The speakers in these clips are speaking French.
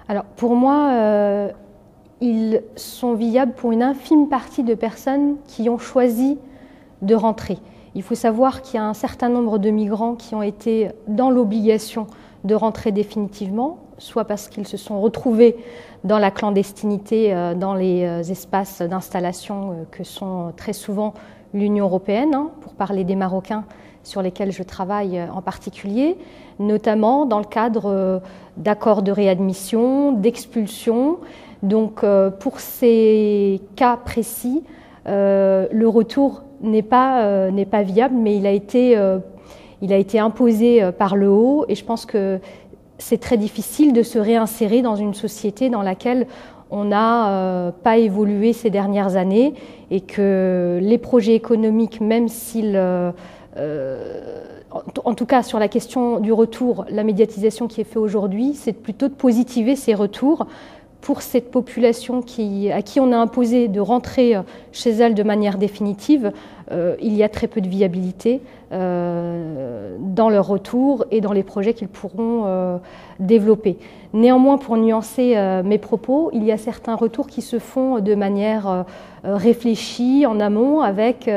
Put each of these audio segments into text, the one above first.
Alors pour moi, ils sont viables pour une infime partie de personnes qui ont choisi de rentrer. Il faut savoir qu'il y a un certain nombre de migrants qui ont été dans l'obligation de rentrer définitivement, soit parce qu'ils se sont retrouvés dans la clandestinité, dans les espaces d'installation que sont très souvent l'Union européenne, pour parler des Marocains sur lesquels je travaille en particulier, notamment dans le cadre d'accords de réadmission, d'expulsion. Donc pour ces cas précis, le retour n'est pas viable, mais il a été imposé par le haut, et je pense que c'est très difficile de se réinsérer dans une société dans laquelle on n'a pas évolué ces dernières années, et que les projets économiques, même s'ils... en tout cas, sur la question du retour, la médiatisation qui est faite aujourd'hui, c'est plutôt de positiver ces retours pour cette population à qui on a imposé de rentrer chez elle de manière définitive. Il y a très peu de viabilité dans leur retour et dans les projets qu'ils pourront développer. Néanmoins, pour nuancer mes propos, il y a certains retours qui se font de manière réfléchie, en amont, avec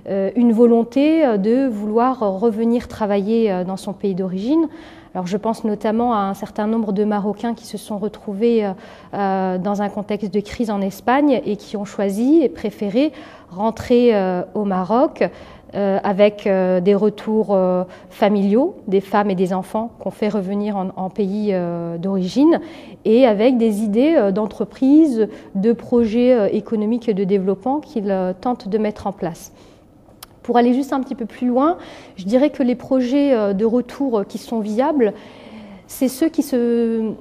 une volonté de vouloir revenir travailler dans son pays d'origine. Alors je pense notamment à un certain nombre de Marocains qui se sont retrouvés dans un contexte de crise en Espagne et qui ont choisi et préféré rentrer au Maroc avec des retours familiaux, des femmes et des enfants qu'on fait revenir en pays d'origine, et avec des idées d'entreprise, de projets économiques et de développement qu'ils tentent de mettre en place. Pour aller juste un petit peu plus loin, je dirais que les projets de retour qui sont viables, c'est ceux que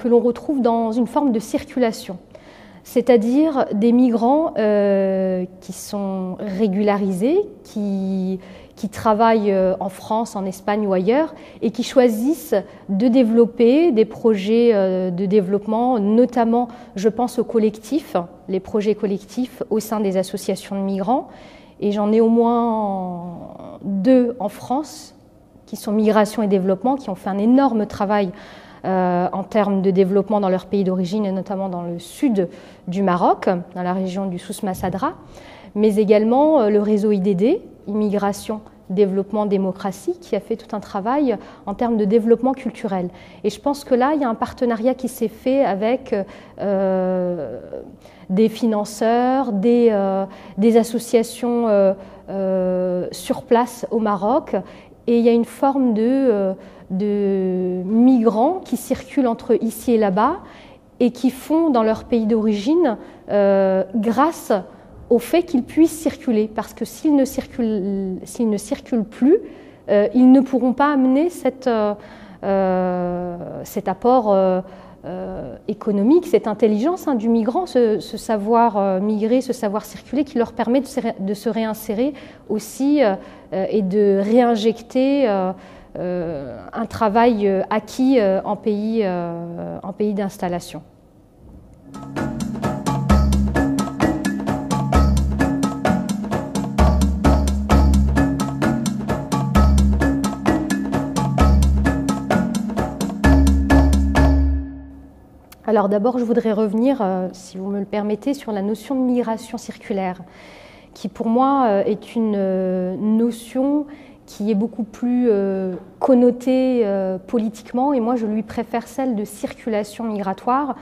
l'on retrouve dans une forme de circulation, c'est-à-dire des migrants qui sont régularisés, qui travaillent en France, en Espagne ou ailleurs, et qui choisissent de développer des projets de développement, notamment, je pense aux collectifs, les projets collectifs au sein des associations de migrants. Et j'en ai au moins 2 en France, qui sont Migration et Développement, qui ont fait un énorme travail en termes de développement dans leur pays d'origine, et notamment dans le sud du Maroc, dans la région du Souss Massadra, mais également le réseau IDD, Immigration, Développement, Démocratie, qui a fait tout un travail en termes de développement culturel. Et je pense que là, il y a un partenariat qui s'est fait avec des financeurs, des associations sur place au Maroc, et il y a une forme de migrants qui circulent entre ici et là-bas et qui font dans leur pays d'origine grâce au fait qu'ils puissent circuler, parce que s'ils ne circulent plus, ils ne pourront pas amener cet apport économique, cette intelligence du migrant, ce savoir migrer, ce savoir circuler, qui leur permet de se réinsérer aussi et de réinjecter un travail acquis en pays d'installation. Alors d'abord, je voudrais revenir, si vous me le permettez, sur la notion de migration circulaire, qui pour moi est une notion qui est beaucoup plus connotée politiquement, et moi je lui préfère celle de circulation migratoire,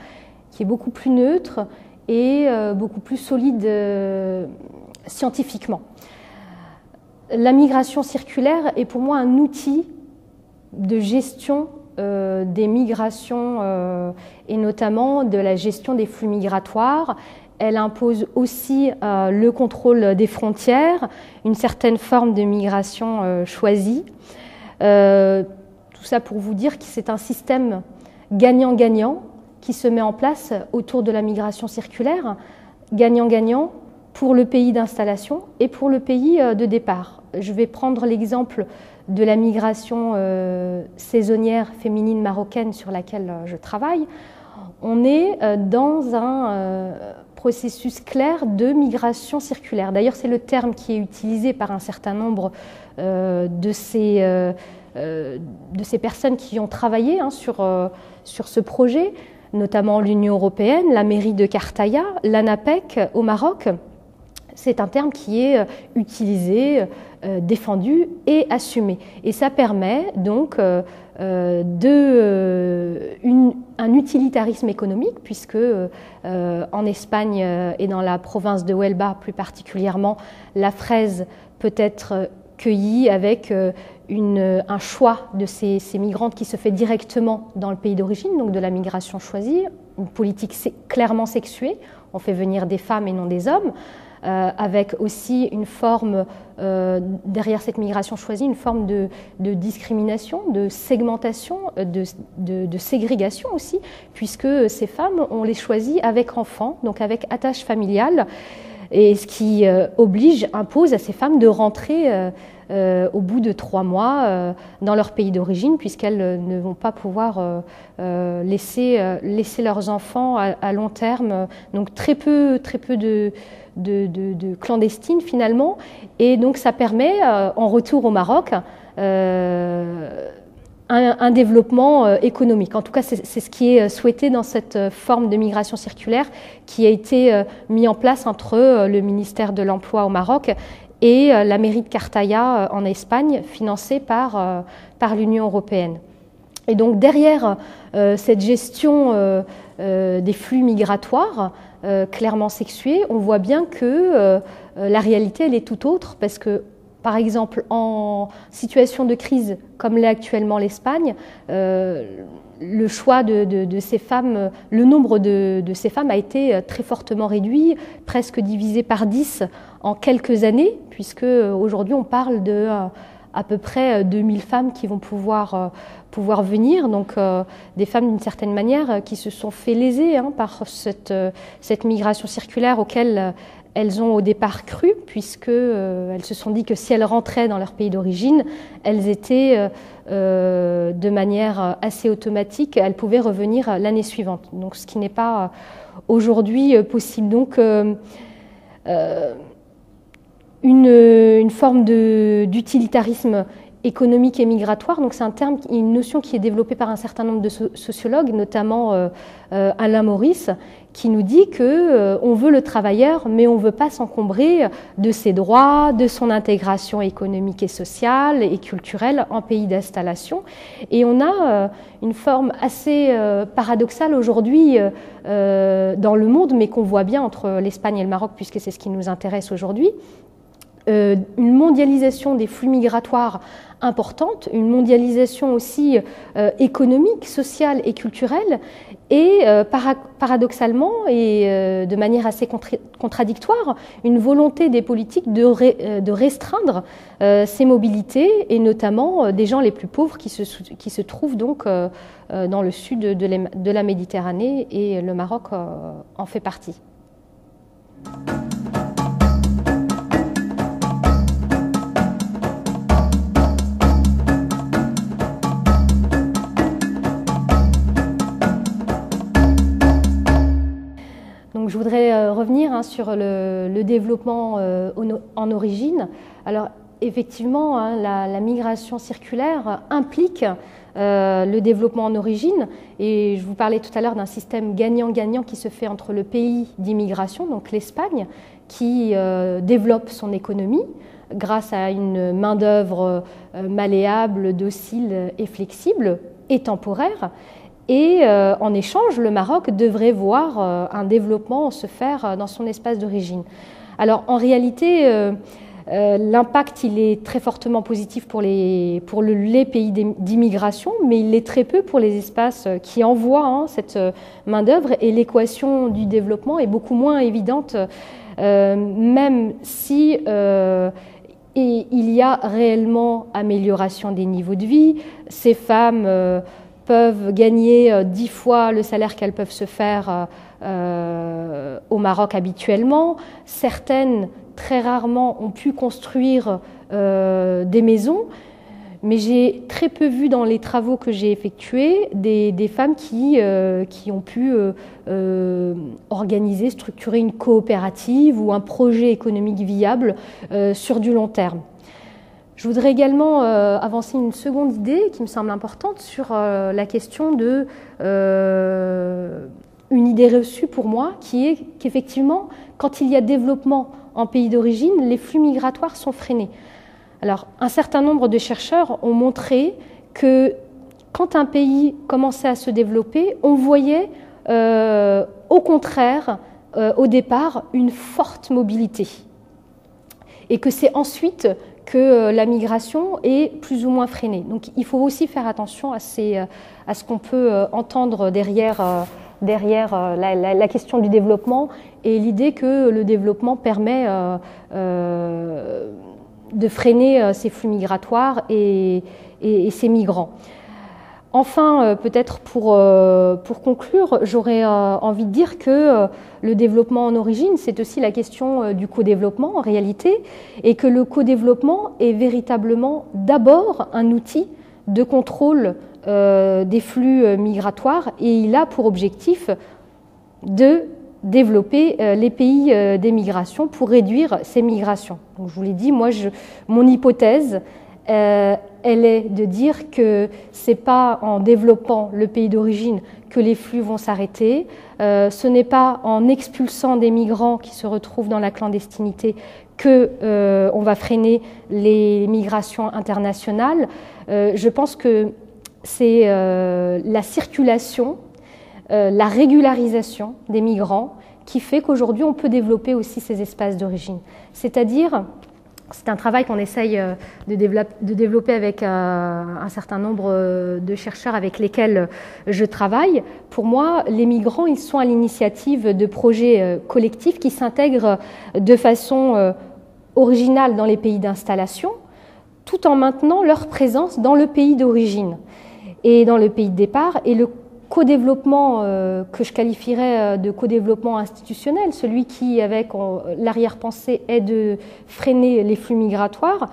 qui est beaucoup plus neutre et beaucoup plus solide scientifiquement. La migration circulaire est pour moi un outil de gestion des migrations et notamment de la gestion des flux migratoires. Elle impose aussi le contrôle des frontières, une certaine forme de migration choisie. Tout ça pour vous dire que c'est un système gagnant-gagnant qui se met en place autour de la migration circulaire, gagnant-gagnant pour le pays d'installation et pour le pays de départ. Je vais prendre l'exemple de la migration saisonnière féminine marocaine sur laquelle je travaille. On est dans un processus clair de migration circulaire. D'ailleurs, c'est le terme qui est utilisé par un certain nombre de ces ces personnes qui ont travaillé sur ce projet, notamment l'Union européenne, la mairie de Cartaya, l'ANAPEC au Maroc. C'est un terme qui est utilisé, défendu et assumé. Et ça permet donc un utilitarisme économique, puisque en Espagne et dans la province de Huelva plus particulièrement, la fraise peut être cueillie avec un choix de ces migrantes qui se fait directement dans le pays d'origine, donc de la migration choisie, une politique clairement sexuée, on fait venir des femmes et non des hommes, avec aussi une forme, derrière cette migration choisie, une forme de discrimination, de segmentation, de ségrégation aussi, puisque ces femmes, on les choisit avec enfants, donc avec attache familiale, et ce qui impose à ces femmes de rentrer au bout de 3 mois dans leur pays d'origine, puisqu'elles ne vont pas pouvoir laisser leurs enfants à long terme. Donc très peu de clandestines finalement, et donc ça permet en retour au Maroc un développement économique. En tout cas, c'est ce qui est souhaité dans cette forme de migration circulaire qui a été mis en place entre le ministère de l'Emploi au Maroc et la mairie de Cartaya en Espagne, financée par l'Union européenne. Et donc derrière cette gestion des flux migratoires clairement sexués, on voit bien que la réalité elle est tout autre, parce que par exemple en situation de crise comme l'est actuellement l'Espagne, le choix de ces femmes, le nombre de ces femmes a été très fortement réduit, presque divisé par 10 en quelques années, puisque aujourd'hui on parle de à peu près 2000 femmes qui vont pouvoir venir, donc des femmes d'une certaine manière qui se sont fait léser par cette migration circulaire auquel elles ont au départ cru, puisqu'elles se sont dit que si elles rentraient dans leur pays d'origine, elles étaient de manière assez automatique, elles pouvaient revenir l'année suivante. Donc ce qui n'est pas aujourd'hui possible. Donc une forme d'utilitarisme économique et migratoire, donc c'est une notion qui est développée par un certain nombre de sociologues, notamment Alain Maurice, qui nous dit que on veut le travailleur, mais on ne veut pas s'encombrer de ses droits, de son intégration économique et sociale et culturelle en pays d'installation. Et on a une forme assez paradoxale aujourd'hui dans le monde, mais qu'on voit bien entre l'Espagne et le Maroc, puisque c'est ce qui nous intéresse aujourd'hui. Une mondialisation des flux migratoires importante, une mondialisation aussi économique, sociale et culturelle, et paradoxalement et de manière assez contradictoire, une volonté des politiques de restreindre ces mobilités, et notamment des gens les plus pauvres qui se trouvent donc dans le sud de la Méditerranée, et le Maroc en fait partie. Donc, je voudrais revenir sur le développement en origine. Alors effectivement, la migration circulaire implique le développement en origine, et je vous parlais tout à l'heure d'un système gagnant-gagnant qui se fait entre le pays d'immigration, donc l'Espagne, qui développe son économie grâce à une main-d'œuvre malléable, docile et flexible et temporaire. Et en échange, le Maroc devrait voir un développement se faire dans son espace d'origine. Alors en réalité, l'impact il est très fortement positif pour les pays d'immigration, mais il l'est très peu pour les espaces qui envoient cette main-d'œuvre, et l'équation du développement est beaucoup moins évidente, même si il y a réellement amélioration des niveaux de vie. Ces femmes peuvent gagner 10 fois le salaire qu'elles peuvent se faire au Maroc habituellement. Certaines, très rarement, ont pu construire des maisons, mais j'ai très peu vu dans les travaux que j'ai effectués des femmes qui ont pu organiser, structurer une coopérative ou un projet économique viable sur du long terme. Je voudrais également avancer une seconde idée qui me semble importante sur la question de une idée reçue pour moi, qui est qu'effectivement, quand il y a développement en pays d'origine, les flux migratoires sont freinés. Alors, un certain nombre de chercheurs ont montré que quand un pays commençait à se développer, on voyait au contraire, au départ, une forte mobilité. Et que c'est ensuite que la migration est plus ou moins freinée. Donc il faut aussi faire attention à ce qu'on peut entendre derrière la question du développement et l'idée que le développement permet de freiner ces flux migratoires et ces migrants. Enfin, peut-être pour conclure, j'aurais envie de dire que le développement en origine, c'est aussi la question du co-développement en réalité, et que le co-développement est véritablement d'abord un outil de contrôle des flux migratoires, et il a pour objectif de développer les pays d'émigration pour réduire ces migrations. Donc, je vous l'ai dit, moi, mon hypothèse, elle est de dire que ce n'est pas en développant le pays d'origine que les flux vont s'arrêter, ce n'est pas en expulsant des migrants qui se retrouvent dans la clandestinité qu'on va freiner les migrations internationales. Je pense que c'est la circulation, la régularisation des migrants qui fait qu'aujourd'hui on peut développer aussi ces espaces d'origine. C'est-à-dire, c'est un travail qu'on essaye de développer avec un certain nombre de chercheurs avec lesquels je travaille. Pour moi, les migrants, ils sont à l'initiative de projets collectifs qui s'intègrent de façon originale dans les pays d'installation, tout en maintenant leur présence dans le pays d'origine et dans le pays de départ. Et le co-développement que je qualifierais de co-développement institutionnel, celui qui, avec l'arrière-pensée, est de freiner les flux migratoires,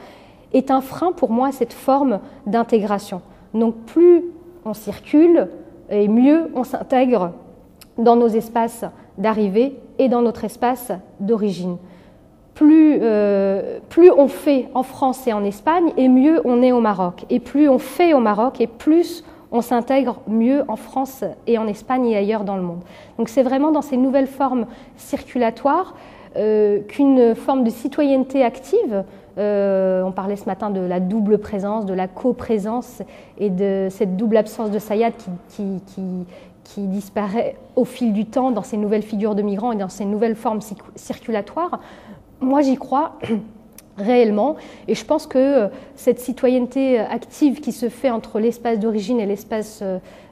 est un frein pour moi à cette forme d'intégration. Donc plus on circule et mieux on s'intègre dans nos espaces d'arrivée et dans notre espace d'origine. Plus on fait en France et en Espagne, et mieux on est au Maroc. Et plus on fait au Maroc, et plus on s'intègre mieux en France et en Espagne et ailleurs dans le monde. Donc c'est vraiment dans ces nouvelles formes circulatoires qu'une forme de citoyenneté active, on parlait ce matin de la double présence, de la coprésence et de cette double absence de saillade qui disparaît au fil du temps dans ces nouvelles figures de migrants et dans ces nouvelles formes circulatoires. Moi j'y crois réellement, et je pense que cette citoyenneté active qui se fait entre l'espace d'origine et l'espace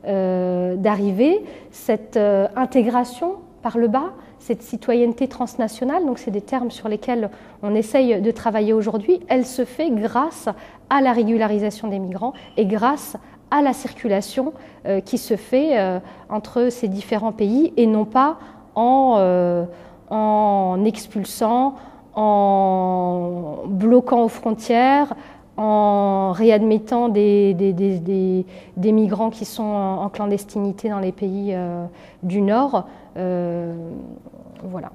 d'arrivée, cette intégration par le bas, cette citoyenneté transnationale, donc c'est des termes sur lesquels on essaye de travailler aujourd'hui, elle se fait grâce à la régularisation des migrants et grâce à la circulation qui se fait entre ces différents pays et non pas en expulsant, en bloquant aux frontières, en réadmettant des migrants qui sont en clandestinité dans les pays du Nord. Voilà.